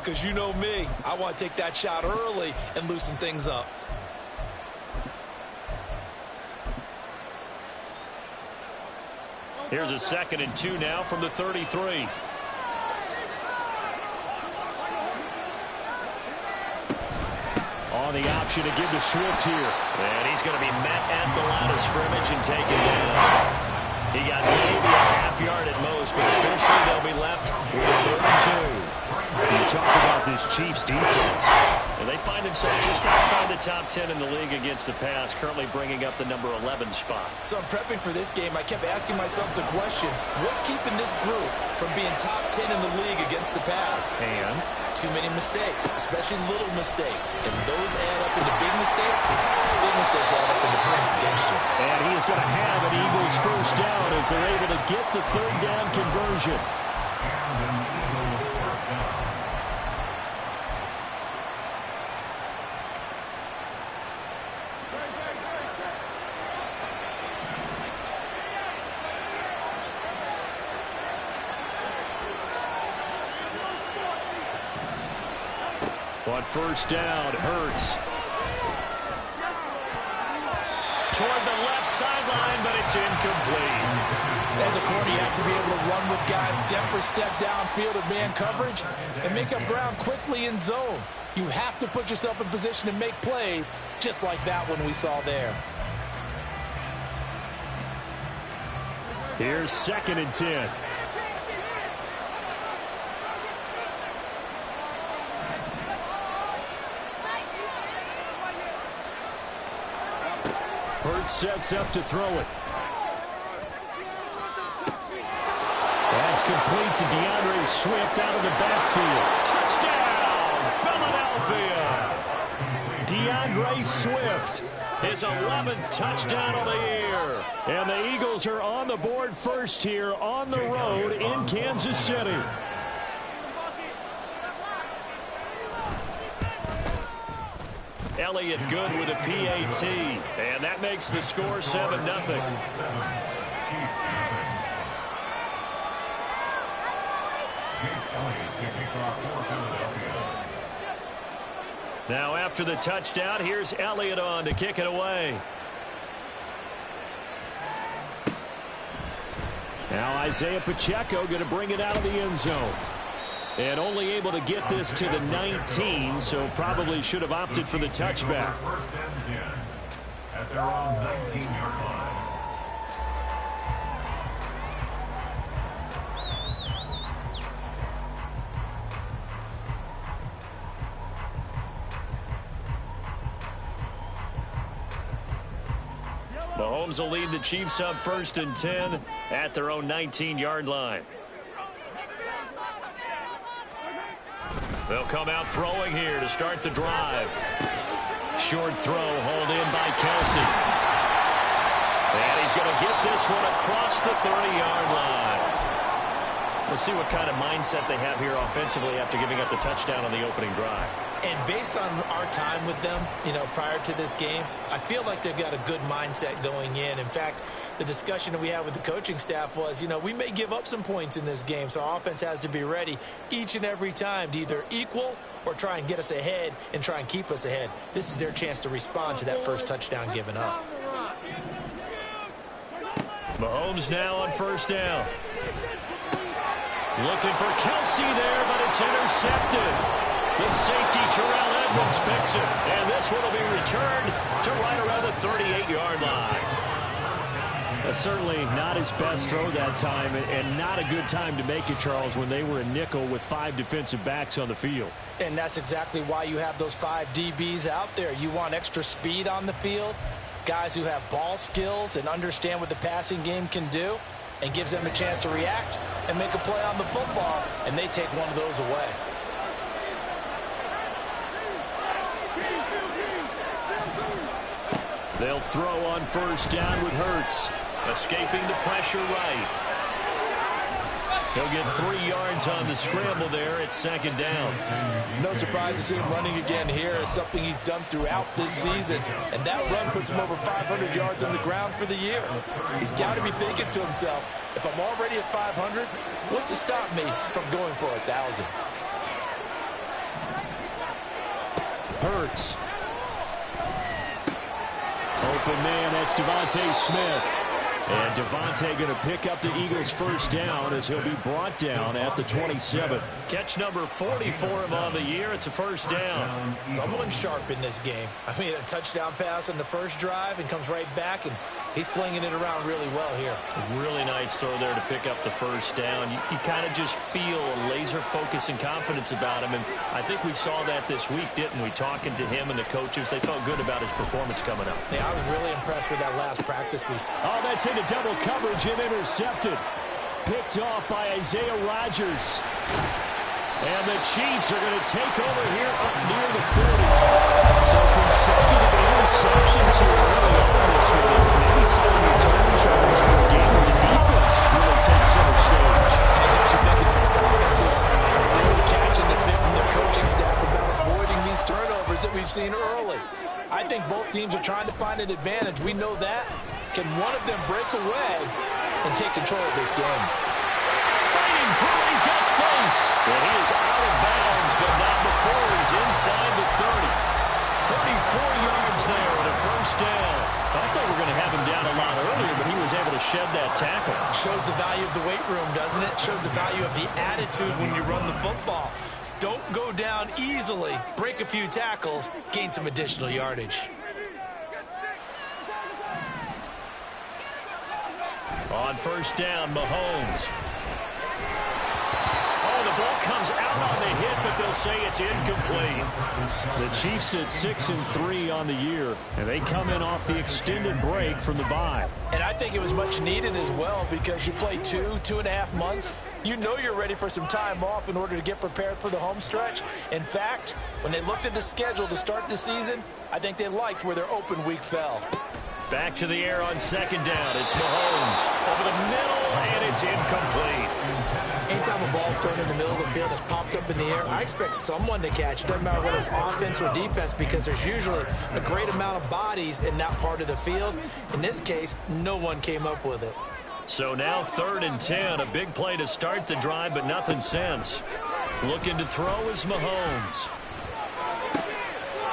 out because you know me. I want to take that shot early and loosen things up. Here's a 2nd and 2 now from the 33. On the option to give to Swift here. And he's going to be met at the line of scrimmage and taken down. He got maybe a half yard at most, but officially they'll be left with a 3rd and 2. You talk about this Chiefs defense. And they find themselves just outside the top 10 in the league against the pass, currently bringing up the number 11 spot. So I'm prepping for this game. I kept asking myself the question, what's keeping this group from being top 10 in the league against the pass? And too many mistakes, especially little mistakes. And those add up into big mistakes. Big mistakes add up into points against you. And he is going to have an Eagles first down as they're able to get the 3rd down conversion. On first down, Hurts. Toward the left sideline, but it's incomplete. As a corner, you have to be able to run with guys step for step downfield of man coverage and make up ground quickly in zone. You have to put yourself in position to make plays, just like that one we saw there. Here's 2nd and 10. Hurts sets up to throw it. That's complete to DeAndre Swift out of the backfield. Touchdown, Philadelphia! DeAndre Swift, his 11th touchdown of the year. And the Eagles are on the board first here on the road in Kansas City. Elliott good with a PAT, and that makes the score 7-0. Now after the touchdown, here's Elliott on to kick it away. Now Isaiah Pacheco going to bring it out of the end zone. And only able to get this to the 19, so probably should have opted for the touchback. At their own 19-yard line. Mahomes will lead the Chiefs up 1st and 10 at their own 19-yard line. They'll come out throwing here to start the drive. Short throw hauled in by Kelsey. And he's going to get this one across the 30-yard line. We'll see what kind of mindset they have here offensively after giving up the touchdown on the opening drive. And based on our time with them, prior to this game, I feel like they've got a good mindset going in. In fact, the discussion that we had with the coaching staff was, we may give up some points in this game, so our offense has to be ready each and every time to either equal or try and get us ahead and try and keep us ahead. This is their chance to respond to that first touchdown given up. Mahomes now on first down. Looking for Kelsey there, but it's intercepted. The safety, Terrell Edmonds, picks it. And this one will be returned to right around the 38-yard line. Certainly not his best throw that time, and not a good time to make it, Charles, when they were a nickel with 5 defensive backs on the field. And that's exactly why you have those 5 DBs out there. You want extra speed on the field, guys who have ball skills and understand what the passing game can do, and gives them a chance to react and make a play on the football, and they take one of those away. They'll throw on first down with Hurts. Escaping the pressure right. He'll get 3 yards on the scramble there at 2nd down. No surprise to see him running again here. It's something he's done throughout this season. And that run puts him over 500 yards on the ground for the year. He's got to be thinking to himself, if I'm already at 500, what's to stop me from going for 1,000? Hurts. Open man, that's Devontae Smith. And Devontae going to pick up the Eagles' first down as he'll be brought down at the 27. Catch number 40 for him on the year. It's a first down. Someone sharp in this game. I mean, a touchdown pass on the first drive and comes right back, and he's flinging it around really well here. Really nice throw there to pick up the first down. You kind of just feel a laser focus and confidence about him, and I think we saw that this week, didn't we? Talking to him and the coaches, they felt good about his performance coming up. Yeah, I was really impressed with that last practice we saw. Oh, that's into double coverage and intercepted. Picked off by Isaiah Rodgers. And the Chiefs are going to take over here up near the 40. So consecutive interceptions here early on this one. Maybe some return charges for the game. The defense really takes center stage. The offense is really catching the bit from their coaching staff about avoiding these turnovers that we've seen early. I think both teams are trying to find an advantage. We know that. Can one of them break away and take control of this game? Fighting through, he's got space. And he is out of bounds, but not before he's inside the 30. 34 yards there and a first down. Thought they were going to have him down a lot earlier, but he was able to shed that tackle. Shows the value of the weight room, doesn't it? Shows the value of the attitude when you run the football. Don't go down easily. Break a few tackles, gain some additional yardage. On first down, Mahomes. Oh, the ball comes out on the hit, but they'll say it's incomplete. The Chiefs at 6-3 on the year, and they come in off the extended break from the bye. And I think it was much needed as well because you play 2.5 months. You know you're ready for some time off in order to get prepared for the home stretch. In fact, when they looked at the schedule to start the season, I think they liked where their open week fell. Back to the air on second down. It's Mahomes over the middle, and it's incomplete. Anytime a ball's thrown in the middle of the field and it's popped up in the air, I expect someone to catch it. Doesn't matter whether it's offense or defense because there's usually a great amount of bodies in that part of the field. In this case, no one came up with it. So now 3rd and 10. A big play to start the drive, but nothing since. Looking to throw is Mahomes.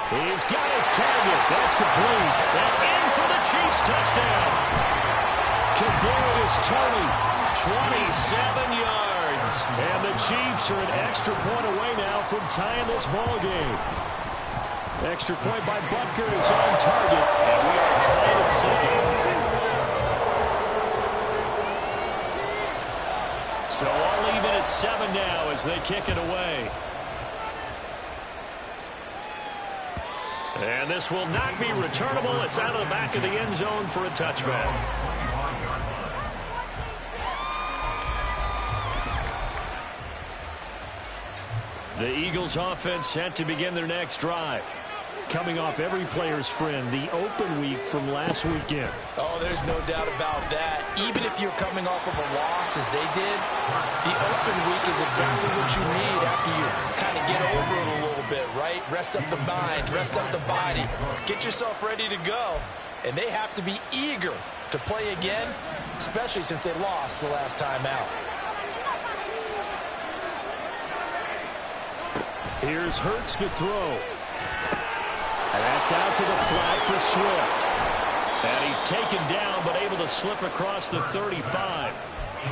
He's got his target. That's complete. And in for the Chiefs touchdown. Kadarius Toney, 27 yards. And the Chiefs are an extra point away now from tying this ball game. Extra point by Butker is on target. And we are tied at 7. So all even at 7 now as they kick it away. And this will not be returnable. It's out of the back of the end zone for a touchback. The Eagles offense set to begin their next drive. Coming off every player's friend, the open week from last weekend. Oh, there's no doubt about that. Even if you're coming off of a loss as they did, the open week is exactly what you need after you kind of get over it a little bit, right? Rest up the mind, rest up the body, get yourself ready to go. And they have to be eager to play again, especially since they lost the last time out. Here's Hurts to throw. And that's out to the flat for Swift. And he's taken down, but able to slip across the 35.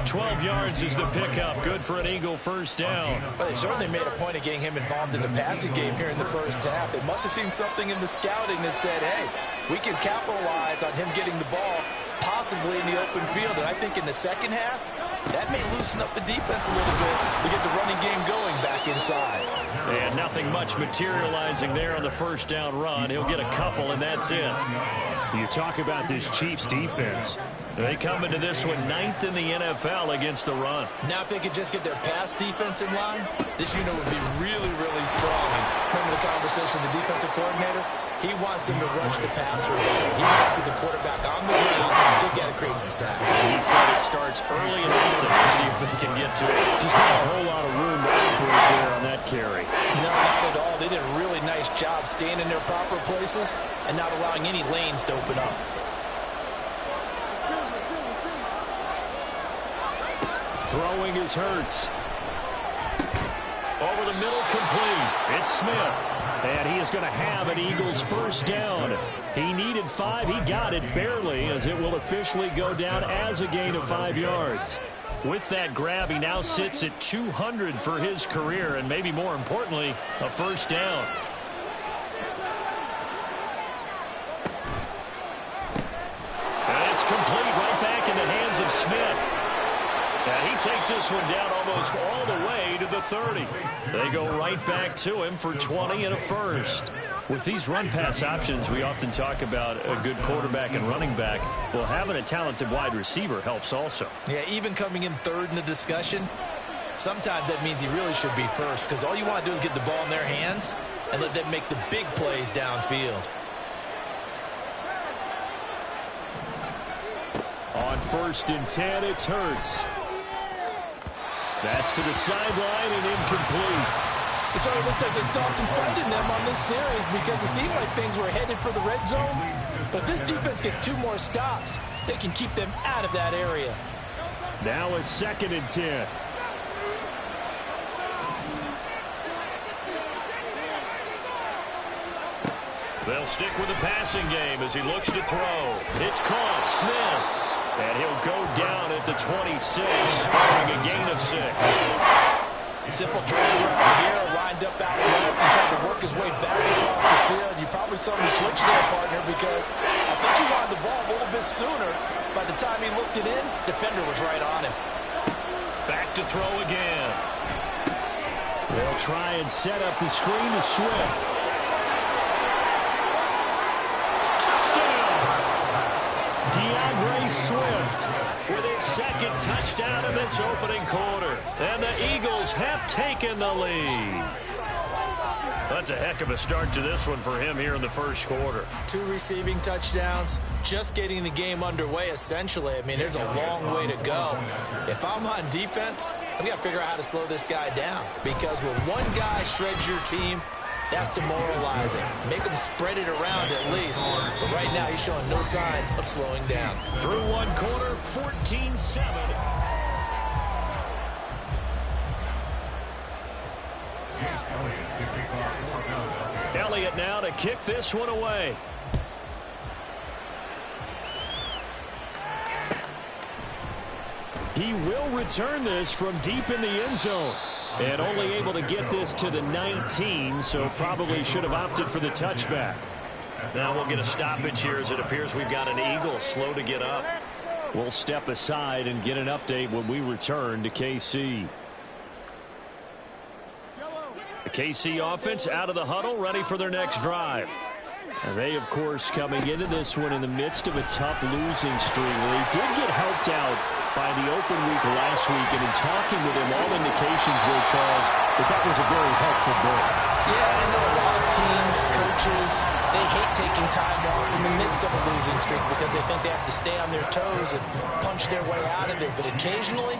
12 yards is the pickup. Good for an Eagle first down. But they certainly made a point of getting him involved in the passing game here in the first half. They must have seen something in the scouting that said, hey, we can capitalize on him getting the ball possibly in the open field. And I think in the second half, that may loosen up the defense a little bit to get the running game going back inside. And nothing much materializing there on the first down run. He'll get a couple, and that's it. You talk about this Chiefs defense. They come into this one 9th in the NFL against the run. Now if they could just get their pass defense in line, this unit would be really, really strong. And remember the conversation with the defensive coordinator? He wants them to rush the passer better. He wants to see the quarterback on the ground. They've got to create some sacks. He said it starts early and often. We'll see if they can get to it. Just not a whole lot of room to operate there on that carry. No, not at all. They did a really nice job staying in their proper places and not allowing any lanes to open up. Throwing is Hurts. Over the middle, complete. It's Smith. And he is going to have an Eagles first down. He needed 5. He got it barely, as it will officially go down as a gain of 5 yards. With that grab, he now sits at 200 for his career, and maybe more importantly, a first down. And it's complete, right back in the hands of Smith. And he takes this one down almost all the way to the 30. They go right back to him for 20 and a first. With these run-pass options, we often talk about a good quarterback and running back. Well, having a talented wide receiver helps also. Yeah, even coming in third in the discussion, sometimes that means he really should be first, because all you want to do is get the ball in their hands and let them make the big plays downfield. On 1st and 10, it's Hurts. That's to the sideline and incomplete. So it looks like they still have some fight in them on this series, because it seemed like things were headed for the red zone. But this defense gets 2 more stops. They can keep them out of that area. Now a 2nd and 10. They'll stick with the passing game as he looks to throw. It's caught. Smith. And he'll go down at the 26, following a gain of 6. Simple drag route here, lined up out left and trying to work his way back across the field. You probably saw me twitch there, partner, because I think he wanted the ball a little bit sooner. By the time he looked it in, defender was right on him. Back to throw again. They'll try and set up the screen to Swift. DeAndre Swift with his 2nd touchdown in this opening quarter. And the Eagles have taken the lead. That's a heck of a start to this one for him here in the first quarter. 2 receiving touchdowns, just getting the game underway, essentially. I mean, there's a long way to go. If I'm on defense, I've got to figure out how to slow this guy down, because when one guy shreds your team, that's demoralizing. Make him spread it around at least. But right now, he's showing no signs of slowing down. Through 1 quarter, 14-7. Elliott now to kick this one away. He will return this from deep in the end zone. And only able to get this to the 19, so probably should have opted for the touchback. Now we'll get a stoppage here, as it appears we've got an Eagle slow to get up. We'll step aside and get an update when we return to KC. The KC offense out of the huddle, ready for their next drive. And they, of course, coming into this one in the midst of a tough losing streak. They did get helped out by the open week last week, and in talking with him, all indications were, Charles, that was a very helpful break. Yeah, I know a lot of teams, coaches, they hate taking time off in the midst of a losing streak because they think they have to stay on their toes and punch their way out of it. But occasionally,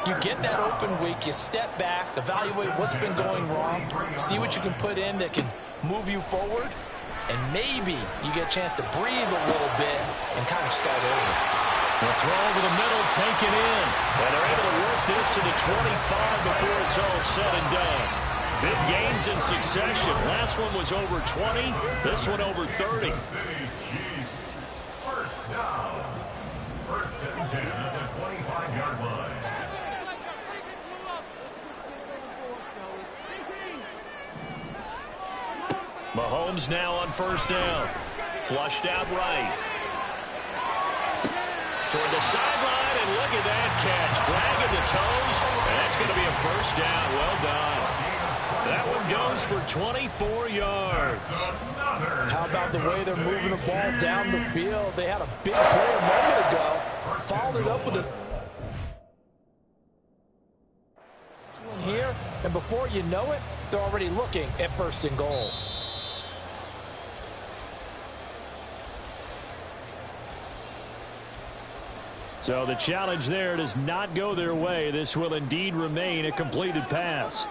you get that open week, you step back, evaluate what's been going wrong, see what you can put in that can move you forward, and maybe you get a chance to breathe a little bit and kind of start over. The throw over the middle, taken in. And they're able to work this to the 25 before it's all said and done. Big gains in succession. Last one was over 20. This one over 30. First down. 1st and 10 at the 25-yard line. Mahomes now on 1st down. Flushed out right. Toward the sideline, and look at that catch. Dragging the toes, and that's going to be a first down. Well done. That one goes for 24 yards. How about the way they're moving the ball down the field? They had a big play a moment ago. Followed it up with a one here, and before you know it, they're already looking at 1st and goal. So the challenge there does not go their way. This will indeed remain a completed pass.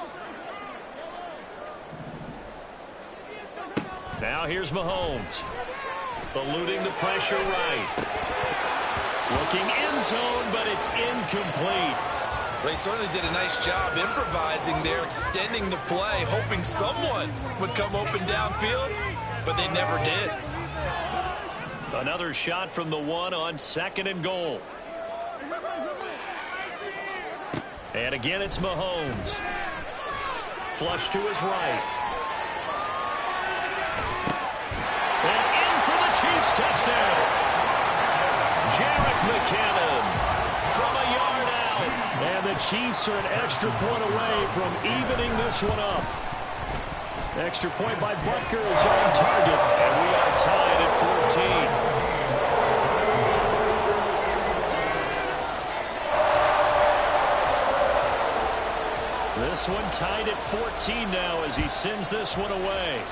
Now here's Mahomes. Eluding the pressure right. Looking end zone, but it's incomplete. They certainly did a nice job improvising there, extending the play, hoping someone would come open downfield, but they never did. Another shot from the one on 2nd and goal. And again, it's Mahomes. Flush to his right. And in for the Chiefs touchdown. Jarek McKinnon from a yard out. And the Chiefs are an extra point away from evening this one up. Extra point by Butker is on target. And we are tied at 14. This one tied at 14 now as he sends this one away.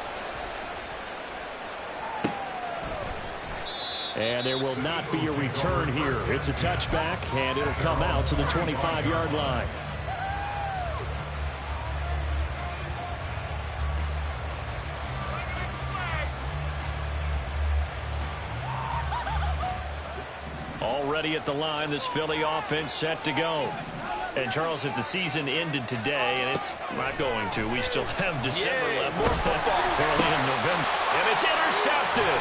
And there will not be a return here. It's a touchback, and it'll come out to the 25-yard line. Already at the line, this Philly offense set to go. And, Charles, if the season ended today, and it's not going to, we still have December left. More football. Early in November. And it's intercepted.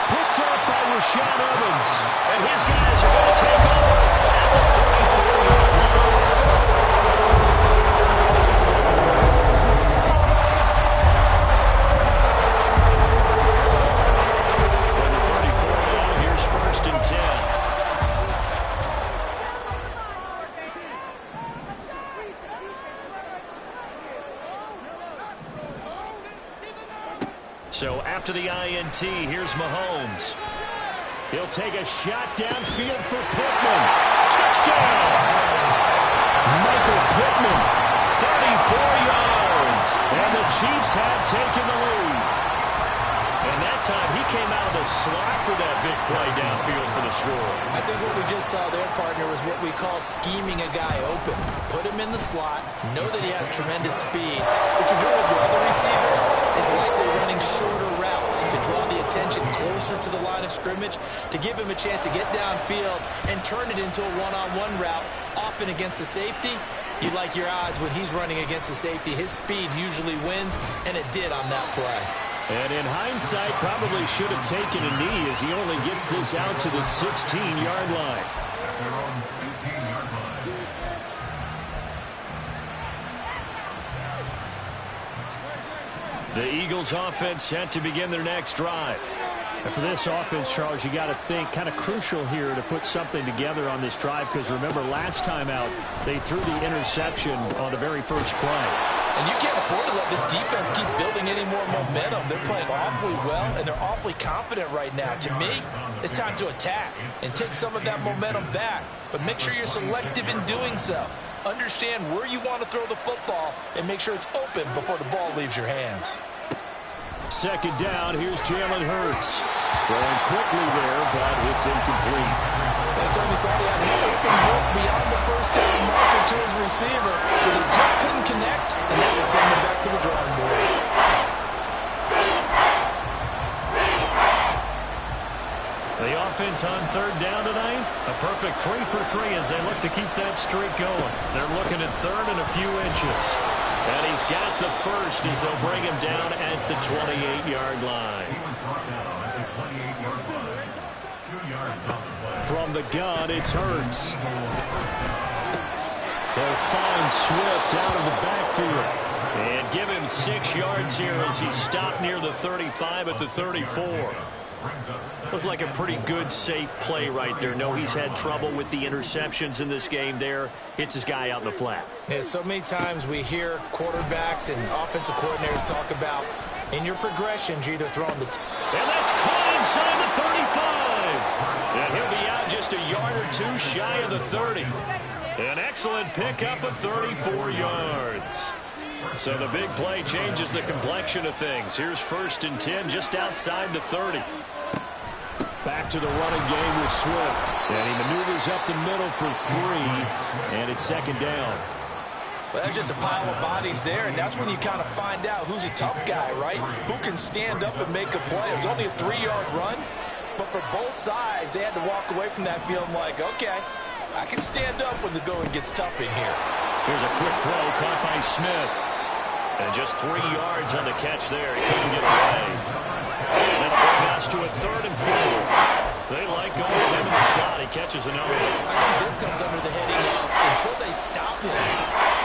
Picked up by Rashad Evans. And his guys are going to take over at the 34-yard line. From the 34 now, here's 1st and 10. So after the INT, here's Mahomes. He'll take a shot downfield for Pittman. Touchdown! Michael Pittman, 34 yards. And the Chiefs have taken the lead. And that time he came out of the slot for that big play downfield for the score. I think what we just saw there, partner, was what we call scheming a guy open. Put him in the slot, know that he has tremendous speed. What you're doing with your other receivers is likely running shorter routes to draw the attention closer to the line of scrimmage, to give him a chance to get downfield and turn it into a one-on-one route, often against the safety. You like your odds when he's running against the safety. His speed usually wins, and it did on that play. And in hindsight, probably should have taken a knee as he only gets this out to the 16-yard line. The Eagles offense set to begin their next drive. And for this offense, Charles, you got to think kind of crucial here to put something together on this drive, because remember last time out they threw the interception on the very first play. And you can't afford to let this defense keep building any more momentum. They're playing awfully well, and they're awfully confident right now. To me, it's time to attack and take some of that momentum back. But make sure you're selective in doing so. Understand where you want to throw the football and make sure it's open before the ball leaves your hands. 2nd down, here's Jalen Hurts. Throwing quickly there, but it's incomplete. They certainly thought he had an open look beyond the first down marker to his receiver, but he just couldn't connect, and that will send him back to the drawing board. The offense on 3rd down tonight, a perfect 3 for 3 as they look to keep that streak going. They're looking at 3rd and a few inches. And he's got the first as they'll bring him down at the 28-yard line. From the gun, it's Hurts. They'll find Swift out of the backfield. And give him 6 yards here as he's stopped near the 35 at the 34. Looked like a pretty good, safe play right there. No, he's had trouble with the interceptions in this game there. Hits his guy out in the flat. Yeah, so many times we hear quarterbacks and offensive coordinators talk about in your progressions, you're either throwing the... And that's caught inside the 35. And he'll be out just a yard or two shy of the 30. An excellent pickup of 34 yards. So the big play changes the complexion of things. Here's 1st and 10 just outside the 30. Back to the running game with Swift. And he maneuvers up the middle for 3. And it's 2nd down. Well, that's just a pile of bodies there, and that's when you kind of find out who's a tough guy, right? Who can stand up and make a play. It was only a 3-yard run, but for both sides, they had to walk away from that feeling like, okay, I can stand up when the going gets tough in here. Here's a quick throw caught by Smith. And just 3 yards on the catch there. He couldn't get away. And that'll bring us to a 3rd and 4. They like going to him in the slot. He catches another one. I think this comes under the heading of until they stop him,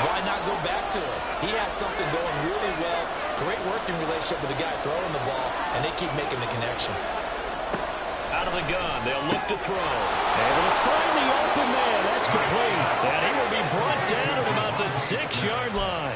why not go back to it? He has something going really well. Great working relationship with the guy throwing the ball, and they keep making the connection. Out of the gun, they'll look to throw. Able to find the open man. That's complete. And he will be brought down at about the 6-yard line.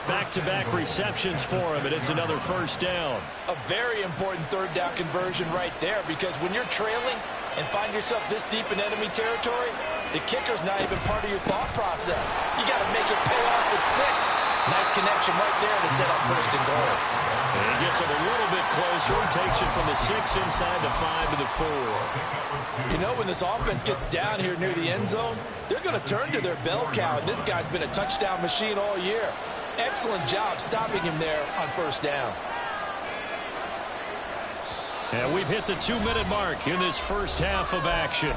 Back-to-back receptions for him, and it's another 1st down. A very important 3rd down conversion right there, because when you're trailing and find yourself this deep in enemy territory, the kicker's not even part of your thought process. You got to make it pay off with 6. Nice connection right there to set up 1st and goal. And he gets him a little bit closer and takes it from the 6 inside the 5 to the 4. You know, when this offense gets down here near the end zone, they're going to turn to their bell cow, and this guy's been a touchdown machine all year. Excellent job stopping him there on 1st down. And we've hit the 2-minute mark in this first half of action.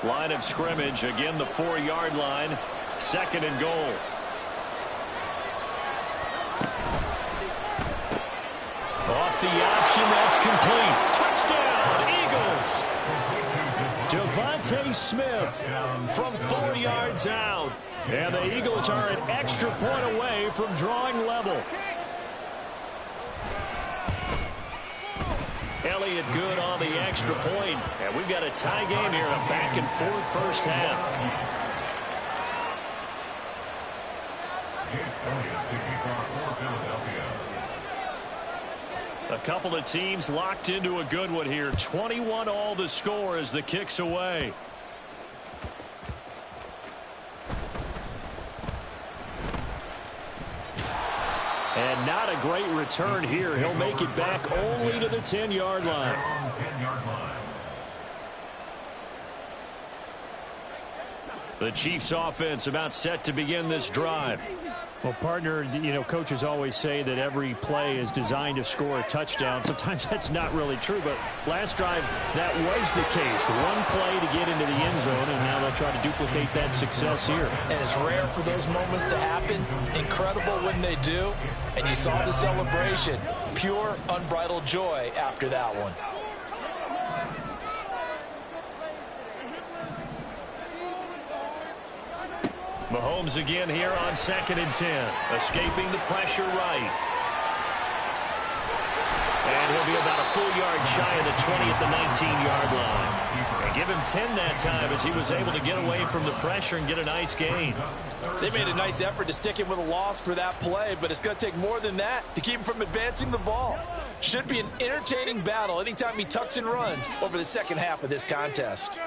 Line of scrimmage, again the 4-yard line, 2nd and goal. Off the option, that's complete. Touchdown, Eagles! Devontae Smith from 4 yards out. And the Eagles are an extra point away from drawing level. Elliott good on the extra point. And we've got a tie game here, a back-and-forth first half. A couple of teams locked into a good one here. 21 all the score as the kick's away. And not a great return here. He'll make it back only to the 10-yard line. The Chiefs offense about set to begin this drive. Well, partner, you know, coaches always say that every play is designed to score a touchdown. Sometimes that's not really true, but last drive, that was the case. One play to get into the end zone, and now they'll try to duplicate that success here. And it's rare for those moments to happen. Incredible when they do. And you saw the celebration. Pure, unbridled joy after that one. Mahomes again here on 2nd and 10. Escaping the pressure right. And he'll be about a full yard shy of the 20 at the 19-yard line. And give him 10 that time as he was able to get away from the pressure and get a nice gain. They made a nice effort to stick him with a loss for that play, but it's going to take more than that to keep him from advancing the ball. Should be an entertaining battle anytime he tucks and runs over the second half of this contest.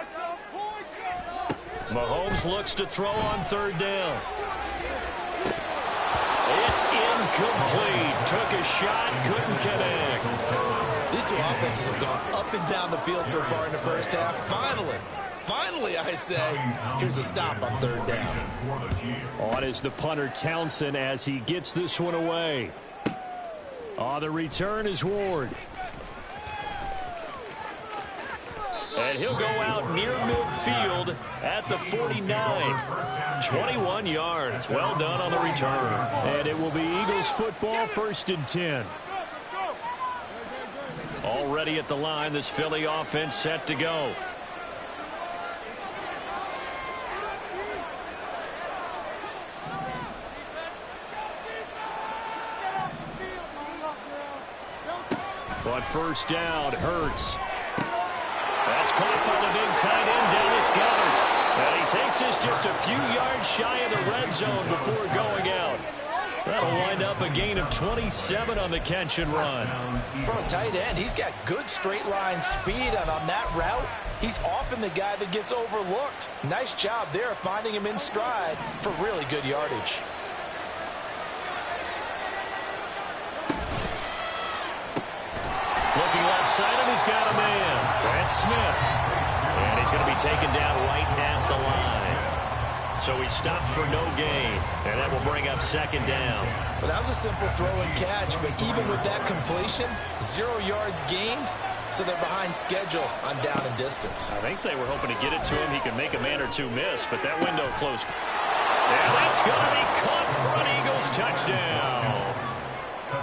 Mahomes looks to throw on 3rd down. It's incomplete. Took a shot, couldn't connect. These two offenses have gone up and down the field so far in the first half. Finally, I say, here's a stop on 3rd down. On is the punter Townsend as he gets this one away. On the return is Ward. And he'll go out near midfield at the 49. 21 yards. Well done on the return. And it will be Eagles football, 1st and 10. Already at the line, this Philly offense set to go. On 1st down, Hurts. That's caught by the big tight end, Dallas Goedert. And he takes this just a few yards shy of the red zone before going out. That'll wind up a gain of 27 on the catch and run. From a tight end, he's got good straight line speed, and on that route, he's often the guy that gets overlooked. Nice job there finding him in stride for really good yardage. Looking left side, and he's got a man. That's Smith. And he's going to be taken down right at the line. So he stopped for no gain, and that will bring up second down. Well, that was a simple throw and catch, but even with that completion, 0 yards gained, so they're behind schedule on down and distance. I think they were hoping to get it to him. He could make a man or two miss, but that window closed. And that's going to be caught for an Eagles touchdown.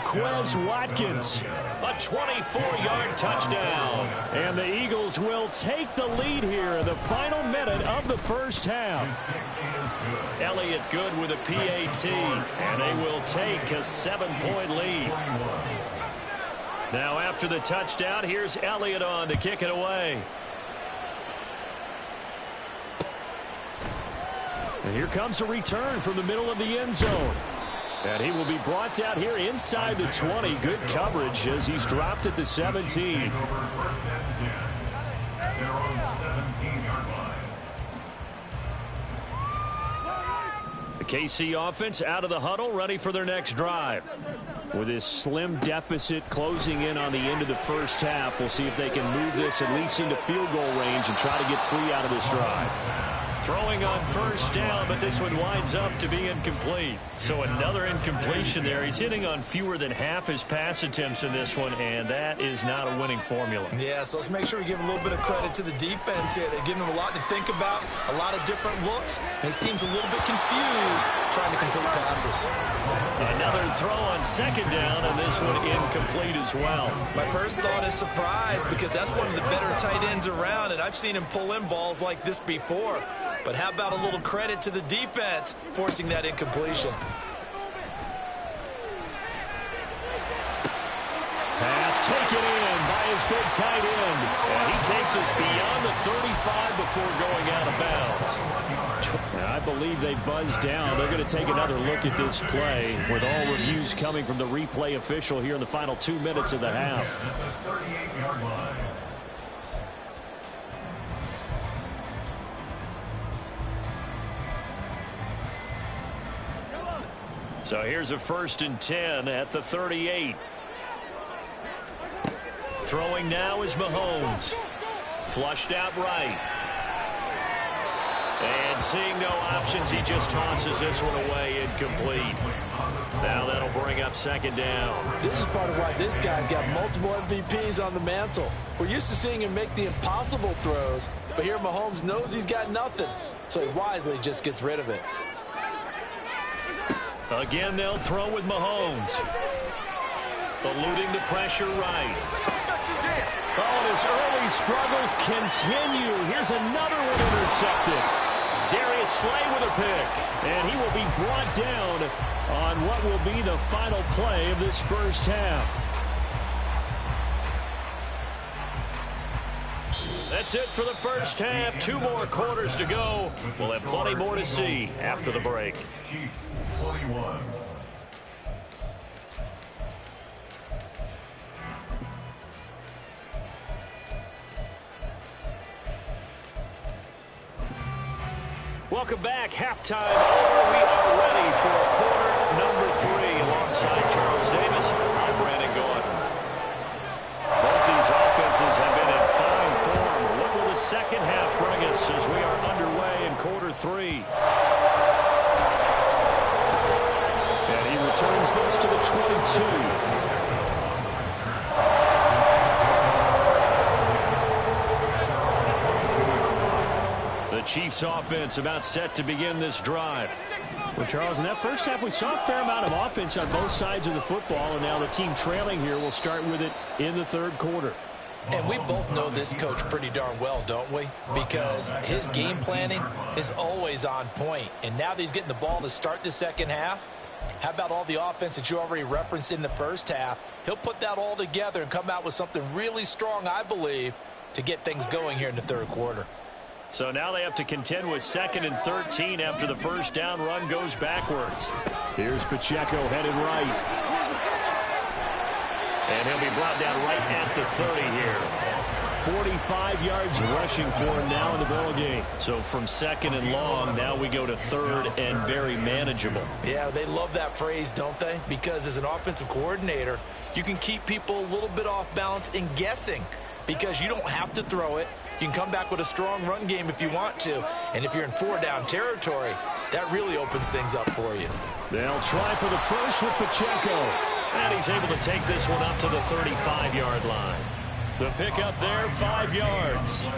Quez Watkins, a 24-yard touchdown. And the Eagles will take the lead here in the final minute of the first half. Elliott good with a PAT, and they will take a 7-point lead. Now after the touchdown, here's Elliott on to kick it away. And here comes a return from the middle of the end zone. And he will be brought down here inside the 20. Good coverage as he's dropped at the 17. The KC offense out of the huddle, ready for their next drive. With this slim deficit closing in on the end of the first half, we'll see if they can move this at least into field goal range and try to get 3 out of this drive. Throwing on first down, but this one winds up to be incomplete. So another incompletion there. He's hitting on fewer than half his pass attempts in this one, and that is not a winning formula. Yeah, so let's make sure we give a little bit of credit to the defense here. They're giving him a lot to think about, a lot of different looks, and he seems a little bit confused trying to complete passes. Another throw on second down, and this one incomplete as well. My first thought is surprise, because that's one of the better tight ends around, and I've seen him pull in balls like this before. But how about a little credit to the defense forcing that incompletion? Pass taken in by his big tight end. And he takes us beyond the 35 before going out of bounds. And I believe they buzzed down. They're going to take another look at this play with all reviews coming from the replay official here in the final 2 minutes of the half. So here's a 1st and 10 at the 38. Throwing now is Mahomes. Flushed out right. And seeing no options, he just tosses this one away, incomplete. Now that'll bring up second down. This is part of why this guy's got multiple MVPs on the mantle. We're used to seeing him make the impossible throws, but here Mahomes knows he's got nothing, so he wisely just gets rid of it. Again, they'll throw with Mahomes. Eluding the pressure right. Oh, and his early struggles continue. Here's another one intercepted. Darius Slay with a pick. And he will be brought down on what will be the final play of this first half. That's it for the first half. 2 more quarters to go. We'll have plenty more to see after the break. Chiefs 21. Welcome back. Halftime over. We are ready for quarter number 3. Alongside Charles Davis, I'm Brandon Gordon. Both these offenses have been in fine form. What will the second half bring us as we are underway in quarter 3? And he returns this to the 22. The Chiefs offense about set to begin this drive. Well, Charles, in that first half, we saw a fair amount of offense on both sides of the football, and now the team trailing here will start with it in the third quarter. And we both know this coach pretty darn well, don't we? Because his game planning is always on point. And now that he's getting the ball to start the second half, how about all the offense that you already referenced in the first half? He'll put that all together and come out with something really strong, I believe, to get things going here in the third quarter. So now they have to contend with 2nd and 13 after the first down run goes backwards. Here's Pacheco headed right. And he'll be brought down right at the 30 here. 45 yards rushing for him now in the ball game. So from 2nd and long, now we go to 3rd and very manageable. Yeah, they love that phrase, don't they? Because as an offensive coordinator, you can keep people a little bit off balance and guessing because you don't have to throw it. You can come back with a strong run game if you want to. And if you're in 4-down territory, that really opens things up for you. They'll try for the first with Pacheco. And he's able to take this one up to the 35-yard line. The pickup there, 5 yards.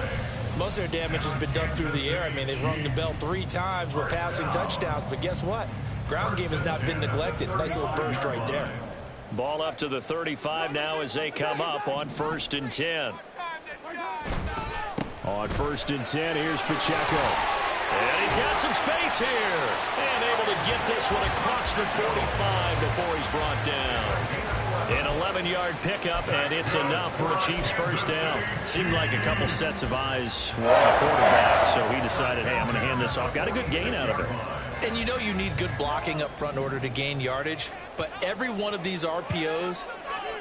Most of their damage has been done through the air. I mean, they've rung the bell 3 times with passing touchdowns. But guess what? Ground game has not been neglected. Nice little burst right there. Ball up to the 35 now as they come up on 1st and 10. On 1st and 10, here's Pacheco. And he's got some space here. And able to get this one across the 45 before he's brought down. An 11-yard pickup, and it's enough for a Chiefs first down. Seemed like a couple sets of eyes were on the quarterback, so he decided, hey, I'm going to hand this off. Got a good gain out of it. And you know you need good blocking up front in order to gain yardage. But every one of these RPOs,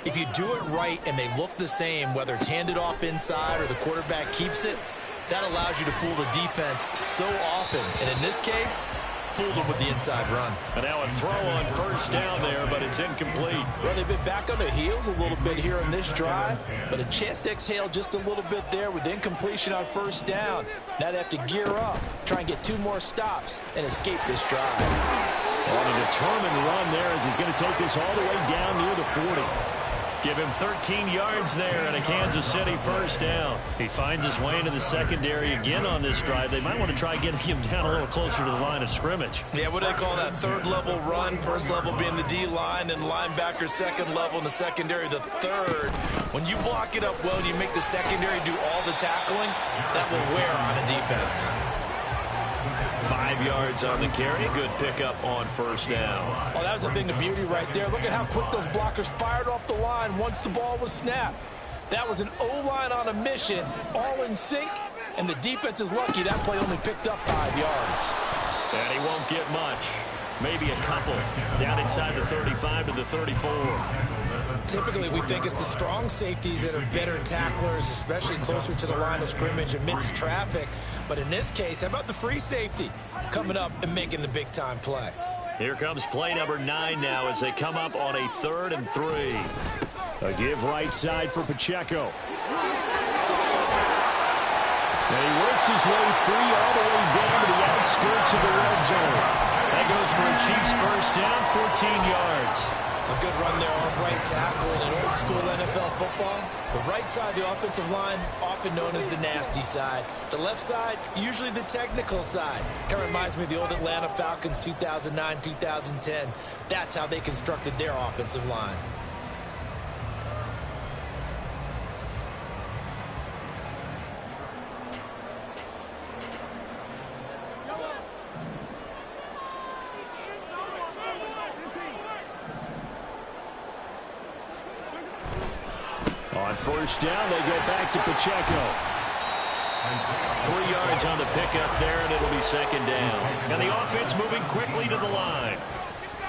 if you do it right and they look the same, whether it's handed off inside or the quarterback keeps it, that allows you to fool the defense so often. And in this case, fooled them with the inside run. And now a throw on first down there, but it's incomplete. Well, they've been back on their heels a little bit here in this drive, but a chance to exhale just a little bit there with incompletion on first down. Now they have to gear up, try and get 2 more stops, and escape this drive. On a determined run there as he's going to take this all the way down near the 40. Give him 13 yards there and a Kansas City first down. He finds his way into the secondary again on this drive. They might want to try getting him down a little closer to the line of scrimmage. Yeah, what do they call that? 3rd level run. 1st level being the D-line, and linebacker 2nd level, and the secondary the 3rd. When you block it up well and you make the secondary do all the tackling, that will wear on a defense. 5 yards on the carry. Good pickup on first down. Oh, that was a thing of beauty right there. Look at how quick those blockers fired off the line once the ball was snapped. That was an O-line on a mission, all in sync, and the defense is lucky that play only picked up 5 yards. And he won't get much. Maybe a couple. Down inside the 35 to the 34. Typically, we think it's the strong safeties that are better tacklers, especially closer to the line of scrimmage amidst traffic. But in this case, how about the free safety coming up and making the big-time play? Here comes play number 9 now as they come up on a 3rd and 3. A give right side for Pacheco. And he works his way free all the way down to the outskirts of the red zone. That goes for a Chiefs first down, 14 yards. A good run there off right tackle in an old-school NFL football. The right side of the offensive line, often known as the nasty side. The left side, usually the technical side. Kind of reminds me of the old Atlanta Falcons 2009, 2010. That's how they constructed their offensive line. On first down, they go back to Pacheco. 3 yards on the pickup there, and it'll be 2nd down. And the offense moving quickly to the line.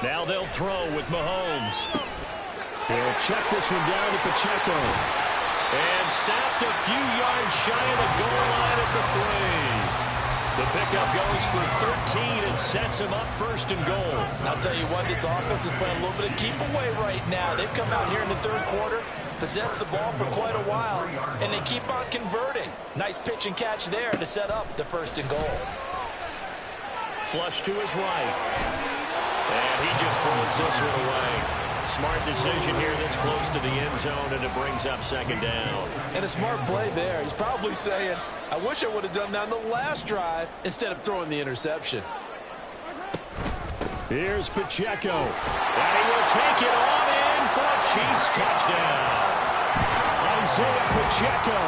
Now they'll throw with Mahomes. He'll check this one down to Pacheco. And stopped a few yards shy of the goal line at the 3. The pickup goes for 13 and sets him up 1st and goal. I'll tell you what, this offense is playing a little bit of keep away right now. They've come out here in the 3rd quarter, possessed the ball for quite a while, and they keep on converting. Nice pitch and catch there to set up the 1st and goal. Flush to his right. And he just throws this one away. Smart decision here that's close to the end zone, and it brings up 2nd down. And a smart play there. He's probably saying, I wish I would have done that on the last drive instead of throwing the interception. Here's Pacheco. And he will take it on in for a Chiefs touchdown. Isaiah Pacheco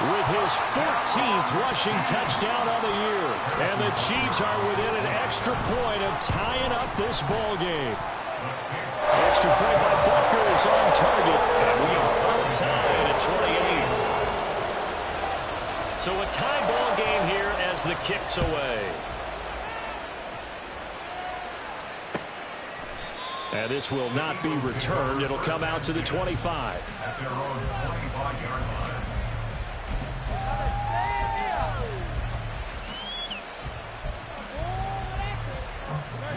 with his 14th rushing touchdown on the year. And the Chiefs are within an extra point of tying up this ball game. Extra point by Butker is on target. And we are all tied at 28. So a tie ball game here as the kick's away. And this will not be returned. It'll come out to the 25. At their own 25-yard line.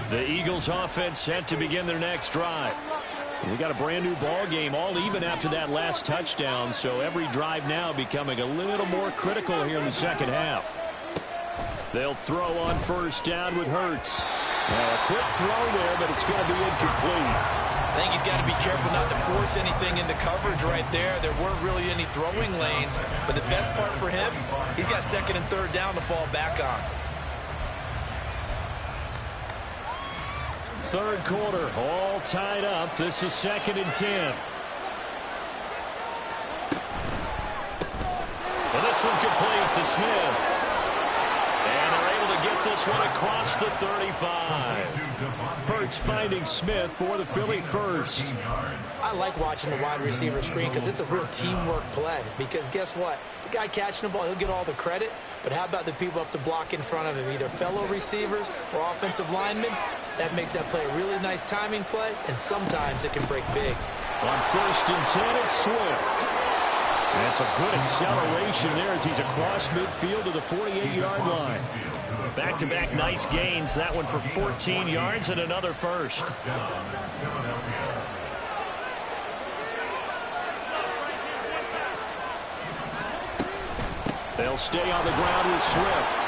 The Eagles offense set to begin their next drive. We got a brand new ball game, all even after that last touchdown, so every drive now becoming a little more critical here in the second half. They'll throw on first down with Hurts. Now a quick throw there, but it's going to be incomplete. I think he's got to be careful not to force anything into coverage right there. There weren't really any throwing lanes, but the best part for him, he's got second and third down to fall back on. Third quarter, all tied up. This is 2nd and 10. Well, this one complete to Smith. And they're able to get this one across the 35. Hurts finding Smith for the Philly first. I like watching the wide receiver screen because it's a real teamwork play. Because guess what? The guy catching the ball, he'll get all the credit. But how about the people up to block in front of him, either fellow receivers or offensive linemen? That makes that play a really nice timing play, and sometimes it can break big. On 1st and 10, it's Swift. That's a good acceleration there as he's across midfield to the 48-yard line. Back-to-back nice gains. That one for 14 yards and another first. They'll stay on the ground with Swift.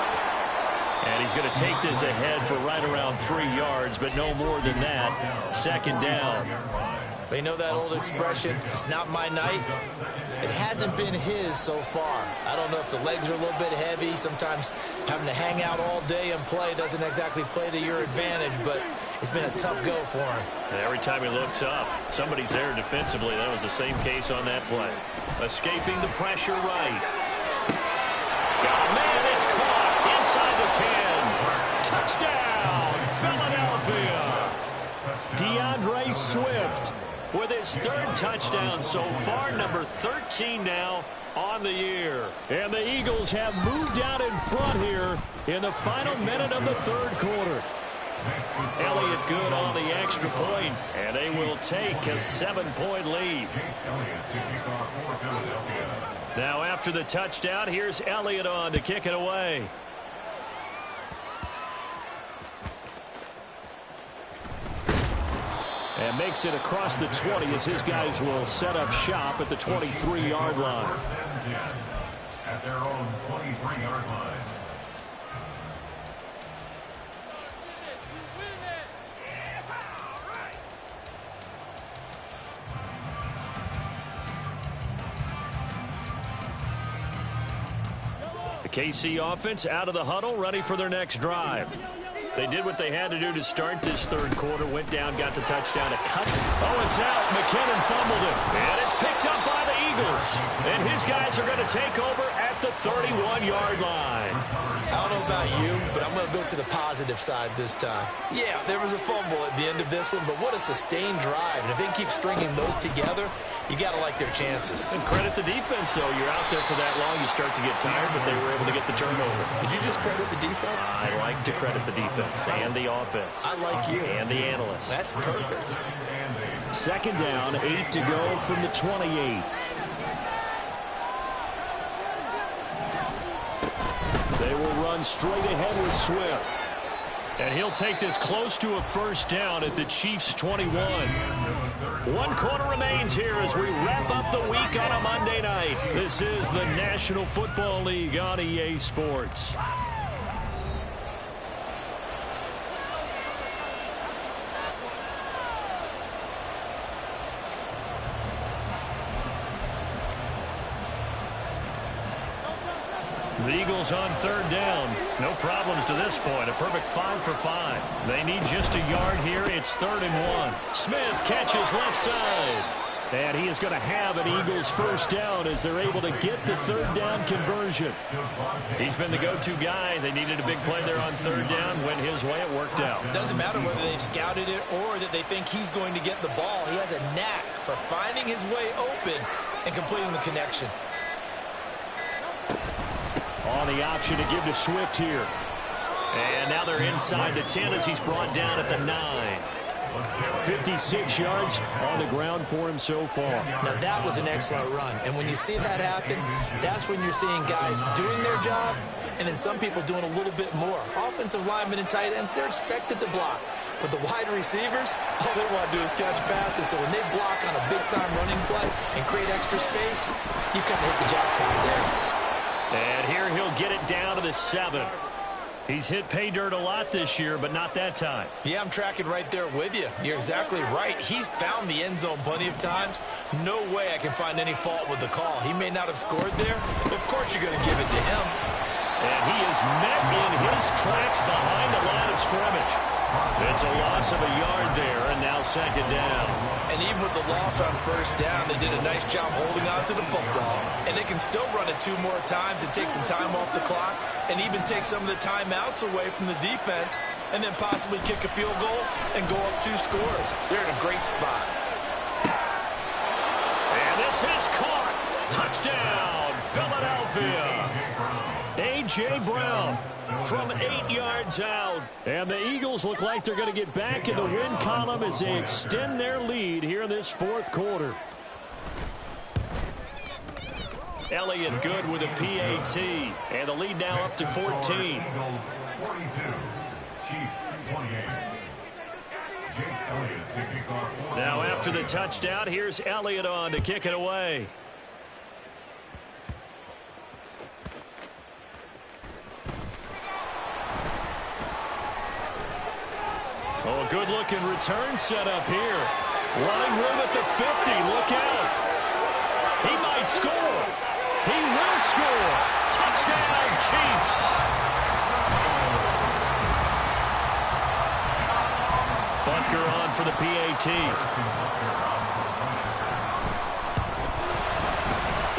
And he's going to take this ahead for right around 3 yards, but no more than that. 2nd down. But you know that old expression, it's not my night? It hasn't been his so far. I don't know if the legs are a little bit heavy. Sometimes having to hang out all day and play doesn't exactly play to your advantage, but it's been a tough go for him. And every time he looks up, somebody's there defensively. That was the same case on that play. Escaping the pressure right. Got a man, it's caught inside the 10. Touchdown, Philadelphia. DeAndre Swift with his 3rd touchdown so far, number 13 now on the year. And the Eagles have moved out in front here in the final minute of the 3rd quarter. Elliott good on the extra point, and they will take a 7-point lead. Now after the touchdown, here's Elliott on to kick it away. And makes it across the 20 as his guys will set up shop at the 23-yard line. At their own 23-yard line. The KC offense out of the huddle, ready for their next drive. They did what they had to do to start this 3rd quarter. Went down, got the touchdown, a cut. Oh, it's out. McKinnon fumbled it. And it's picked up by the Eagles. And his guys are going to take over at the 31-yard line. I don't know about you, but I'm going to go to the positive side this time. Yeah, there was a fumble at the end of this one, but what a sustained drive. And if they keep stringing those together, you got to like their chances. And credit the defense, though. You're out there for that long, you start to get tired, but they were able to get the turnover. Did you just credit the defense? I like to credit the defense and the offense. I like you. And the analysts. That's perfect. 2nd down, 8 to go from the 28. They will run straight ahead with Swift. And he'll take this close to a 1st down at the Chiefs' 21. 1 quarter remains here as we wrap up the week on a Monday night. This is the National Football League on EA Sports. The Eagles on 3rd down. No problems to this point. A perfect 5 for 5. They need just a yard here. It's 3rd and 1. Smith catches left side. And he is going to have an Eagles 1st down as they're able to get the 3rd down conversion. He's been the go-to guy. They needed a big play there on 3rd down. Went his way. It worked out. Doesn't matter whether they've scouted it or that they think he's going to get the ball. He has a knack for finding his way open and completing the connection. On the option to give to Swift here. And now they're inside the 10 as he's brought down at the 9. 56 yards on the ground for him so far. Now that was an excellent run. And when you see that happen, that's when you're seeing guys doing their job and then some people doing a little bit more. Offensive linemen and tight ends, they're expected to block. But the wide receivers, all they want to do is catch passes. So when they block on a big-time running play and create extra space, you've kind of hit the jackpot there. And here he'll get it down to the 7. He's hit pay dirt a lot this year, but not that time. Yeah, I'm tracking right there with you. You're exactly right. He's found the end zone plenty of times. No way I can find any fault with the call. He may not have scored there, but of course you're going to give it to him. And he is met in his tracks behind the line of scrimmage. It's a loss of a yard there, and now second down. And even with the loss on first down, they did a nice job holding on to the football. And they can still run it 2 more times and take some time off the clock and even take some of the timeouts away from the defense and then possibly kick a field goal and go up 2 scores. They're in a great spot. And this is caught. Touchdown, Philadelphia. A.J. Brown from 8 yards out. And the Eagles look like they're going to get back in the win column as they extend their lead here in this 4th quarter. Elliott good with a PAT. And the lead now up to 14. 42, Chiefs 28. Jake Elliott to kick off. Now after the touchdown, here's Elliott on to kick it away. Oh, a good-looking return set up here. Running room at the 50. Look out. He might score. He will score. Touchdown, Chiefs. Butker on for the PAT.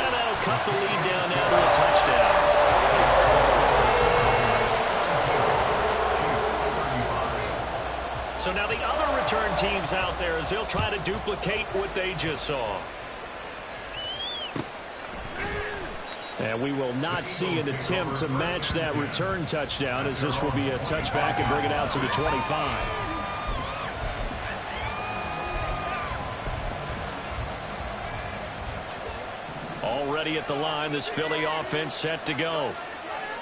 And that'll cut the lead down now to a touchdown. So now the other return teams out there as they'll try to duplicate what they just saw. And we will not see an attempt to match that return touchdown as this will be a touchback and bring it out to the 25. Already at the line, this Philly offense set to go.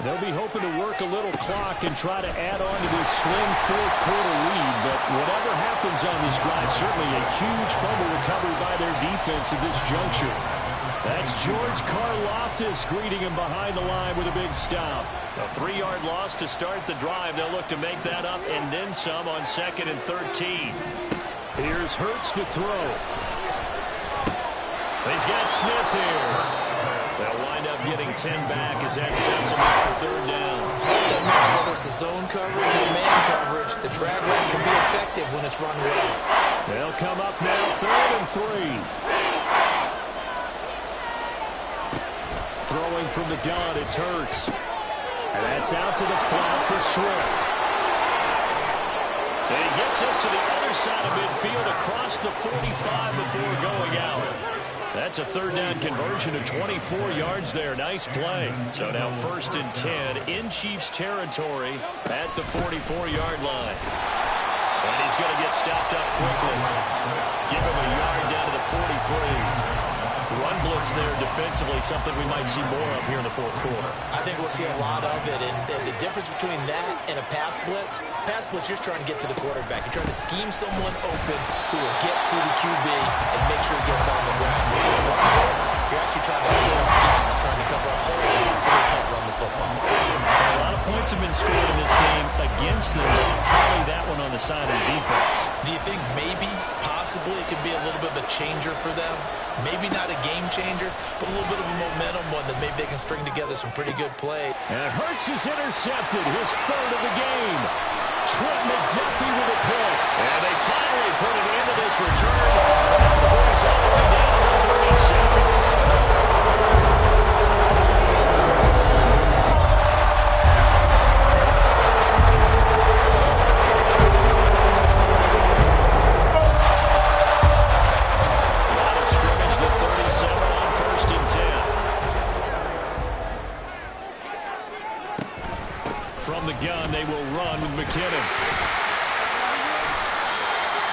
They'll be hoping to work a little clock and try to add on to this slim 4th quarter lead. But whatever happens on this drive, certainly a huge fumble recovery by their defense at this juncture. That's George Karlaftis greeting him behind the line with a big stop. A 3-yard loss to start the drive. They'll look to make that up and then some on 2nd and 13. Here's Hurts to throw. He's got Smith here. They'll wind up getting 10 back as that sets them up for 3rd down. Doesn't matter whether it's a zone coverage or man coverage, the drag route can be effective when it's run well. They'll come up now 3rd and 3. Throwing from the gun, it's Hurts. And that's out to the flat for Swift. And he gets us to the other side of midfield across the 45 before going out. That's a 3rd down conversion of 24 yards there. Nice play. So now 1st and 10 in Chiefs territory at the 44-yard line. And he's going to get stopped up quickly. Give him a yard down to the 43. Run blitz there defensively, something we might see more of here in the 4th quarter. I think we'll see a lot of it, and the difference between that and a pass blitz, you're trying to get to the quarterback. You're trying to scheme someone open who will get to the QB and make sure he gets on the ground. In a run blitz, you're actually trying to clear up gaps, trying to cover up holes so they can't run the football. A lot of points have been scored in this game against them. Tally that one on the side of the defense. Do you think maybe, possibly, it could be a little bit of a changer for them? Maybe not a game changer, but a little bit of a momentum one that maybe they can string together some pretty good play. And Hurts is intercepted, his 3rd of the game. Trent McDuffie with a pick. And they finally put it into this return. And the boys all the way down to the 37. From the gun, they will run with McKinnon.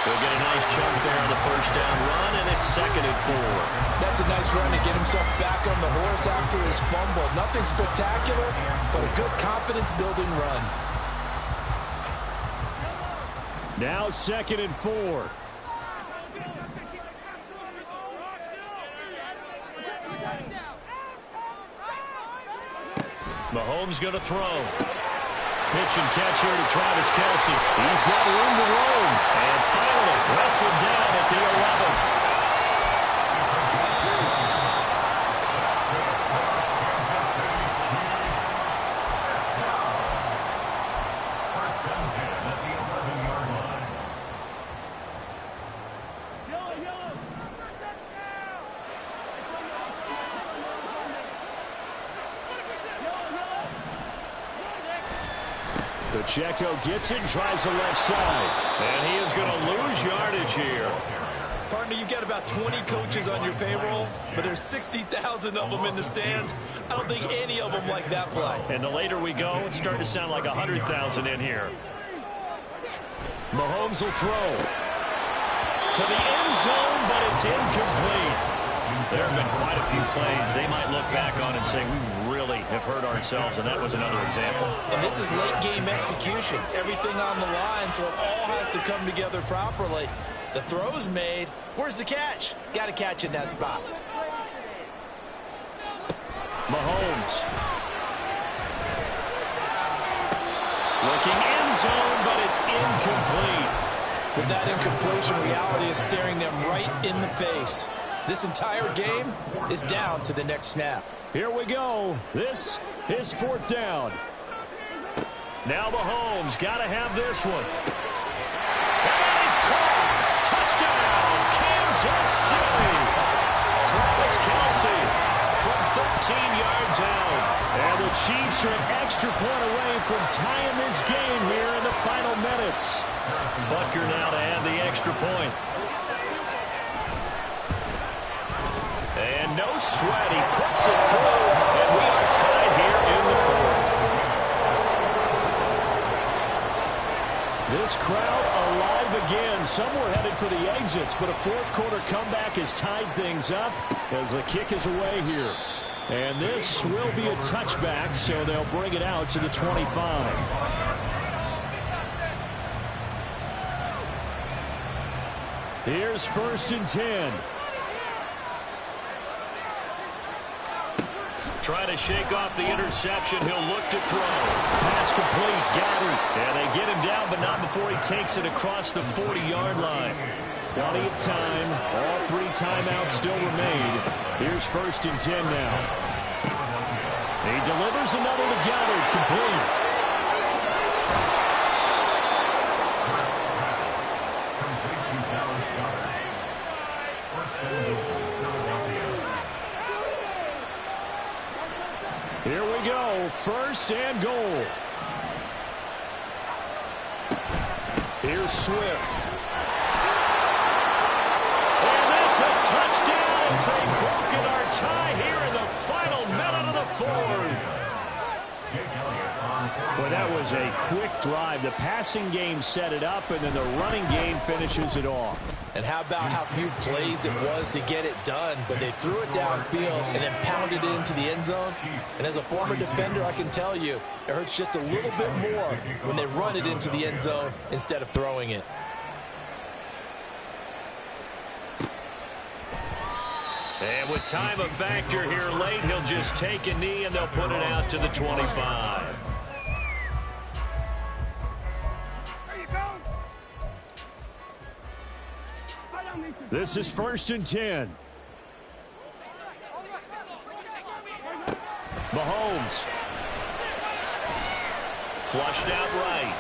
They'll get a nice chunk there on the 1st down run, and it's 2nd and 4. That's a nice run to get himself back on the horse after his fumble. Nothing spectacular, but a good confidence-building run. Now 2nd and 4. Mahomes going to throw. Pitch and catch here to Travis Kelce. He's got room to roam. And finally wrestled down at the 11. Pacheco gets it and tries the left side. And he is going to lose yardage here. Partner, you've got about 20 coaches on your payroll, but there's 60,000 of them in the stands. I don't think any of them like that play. And the later we go, it's starting to sound like 100,000 in here. Mahomes will throw. To the end zone, but it's incomplete. There have been quite a few plays they might look back on and say, we really have hurt ourselves, and that was another example. And this is late game execution. Everything on the line, so it all has to come together properly. The throw's made. Where's the catch? Got to catch in that spot. Mahomes. Looking end zone, but it's incomplete. With that incompletion, reality is staring them right in the face. This entire game is down to the next snap. Here we go. This is 4th down. Now Mahomes got to have this one. And he's caught. Touchdown, Kansas City. Travis Kelce from 13 yards out. And the Chiefs are an extra point away from tying this game here in the final minutes. Butker now to add the extra point. And no sweat, he puts it through, and we are tied here in the 4th. This crowd alive again. Some were headed for the exits, but a 4th quarter comeback has tied things up as the kick is away here. And this will be a touchback, so they'll bring it out to the 25. Here's 1st and 10. Trying to shake off the interception. He'll look to throw. Pass complete. Got it. And they get him down, but not before he takes it across the 40-yard line. Plenty of time. All 3 timeouts still remain. Here's 1st and 10 now. He delivers another to Goddard. Complete. Here we go, 1st and goal. Here's Swift. And that's a touchdown as they've broken our tie here in the final minute of the 4th. Well, that was a quick drive. The passing game set it up, and then the running game finishes it off. And how about how few plays it was to get it done, but they threw it downfield and then pounded it into the end zone. And as a former defender, I can tell you, it hurts just a little bit more when they run it into the end zone instead of throwing it. And with time a factor here late, he'll just take a knee and they'll put it out to the 25. This is 1st and 10. Mahomes. Flushed out right.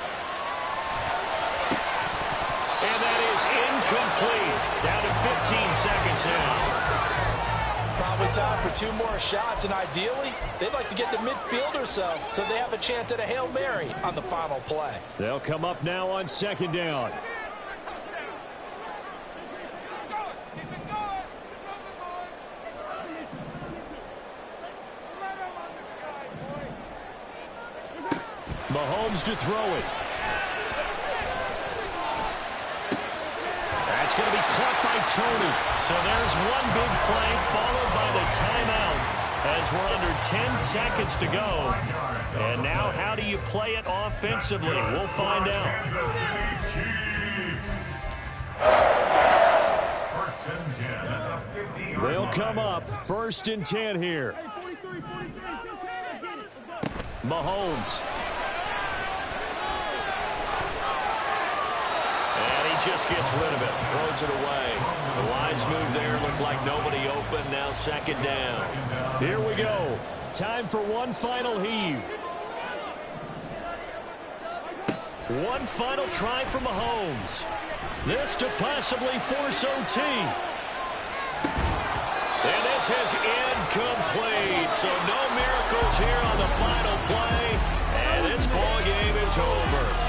And that is incomplete. Down to 15 seconds now. Probably time for 2 more shots, and ideally, they'd like to get to midfield or so they have a chance at a Hail Mary on the final play. They'll come up now on 2nd down. Mahomes to throw it. That's going to be caught by Tony. So there's one big play followed by the timeout as we're under 10 seconds to go. And now how do you play it offensively? We'll find out. come up. 1st and 10 here. Mahomes. And he just gets rid of it. Throws it away. The wise move there. Looked like nobody open. Now 2nd down. Here we go. Time for one final heave. One final try for Mahomes. This to possibly force OT. And this is incomplete. So no miracles here on the final play. And this ball game is over.